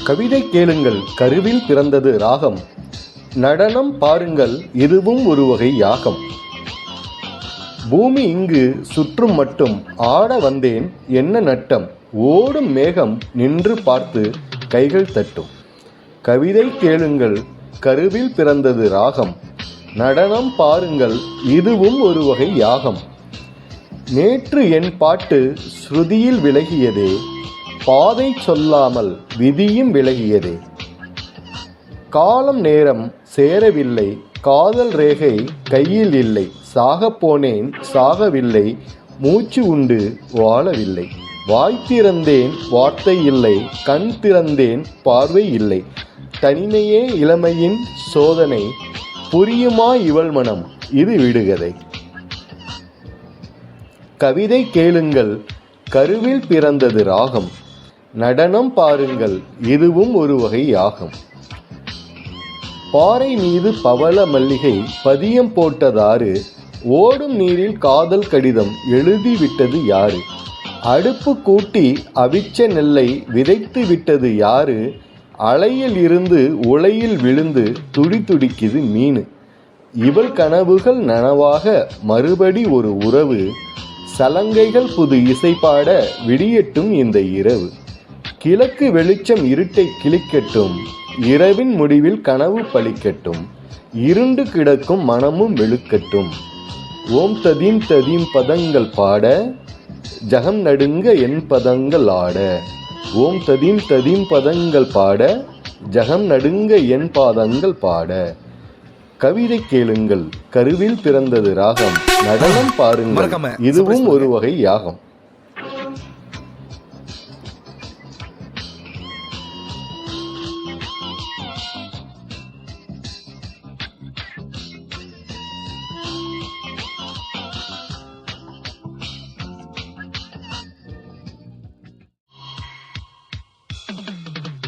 கவிதை கேளுங்கள், கருவில் பிறந்தது ராகம். நடனம் பாருங்கள், இதுவும் ஒரு வகை யாகம். பூமி இங்கு சுற்றும் மட்டும் ஆட வந்தேன் என்ன நட்டம். ஓடும் மேகம் நின்று பார்த்து கைகள் தட்டும். கவிதை கேளுங்கள், கருவில் பிறந்தது ராகம். நடனம் பாருங்கள், இதுவும் ஒரு வகை யாகம். நேற்று என் பாட்டு ஸ்ருதியில் விலகியதே, பாதை சொல்லாமல் விதியும் விலகியதே. காலம் நேரம் சேரவில்லை, காதல் ரேகை கையில் இல்லை. சாகப்போனேன் சாகவில்லை, மூச்சு உண்டு வாழவில்லை. வாய் திறந்தேன் வார்த்தை இல்லை, கண் திறந்தேன் பார்வை இல்லை. தனிமையே இளமையின் சோதனை, புரியுமா இவள் மனம் இது விடுகதை. கவிதை கேளுங்கள், கருவில் பிறந்தது ராகம். நடனம் பாருங்கள், இதுவும் ஒரு வகை யாகம். பாறை மீது பவள மல்லிகை பதியம் போட்டதாறு, ஓடும் நீரில் காதல் கடிதம் எழுதிவிட்டது யாரு. அடுப்பு கூட்டி அவிச்ச நெல்லை விதைத்து விட்டது யாரு. அலையில் இருந்து உலையில் விழுந்து துடி துடிக்குது மீனு. இவள் கனவுகள் நனவாக மறுபடி ஒரு உறவு. சலங்கைகள் புது இசை பாட விடியட்டும் இந்த இரவு. கிழக்கு வெளிச்சம் இருட்டை கிழிக்கட்டும், இரவின் முடிவில் கனவு பலிக்கட்டும். இருண்டு கிடக்கும் மனமும் வெளுக்கட்டும். ஓம் ததீம் ததீம் பதங்கள் பாட, ஜகம் நடுங்க என் பதங்கள் ஆட. ஓம் ததீம் ததீம் பதங்கள் பாட, ஜகம் நடுங்க என் பாதங்கள் பாட. கவிதை கேளுங்கள், கருவில் பிறந்தது ராகம். நடனம் பாருங்கள், இதுவும் ஒரு வகை யாகம்.